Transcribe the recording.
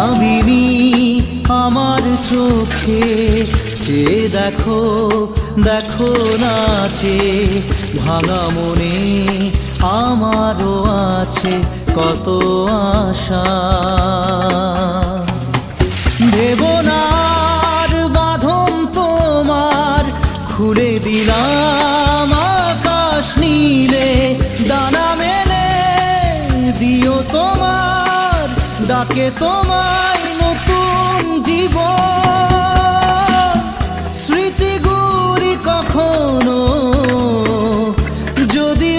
ভাবিনি আমার চোখে, চেয়ে দেখো দেখো নাচে ভাঙা মনে আমারও আছে কত আশা। দেবনার বাঁধন তোমার খুলে দিলাম আকাশ নীলে, ডানা মেলে দিও তোমার ডাকে তোমায় নতুন জীবন। স্মৃতিগুলি কখনো যদি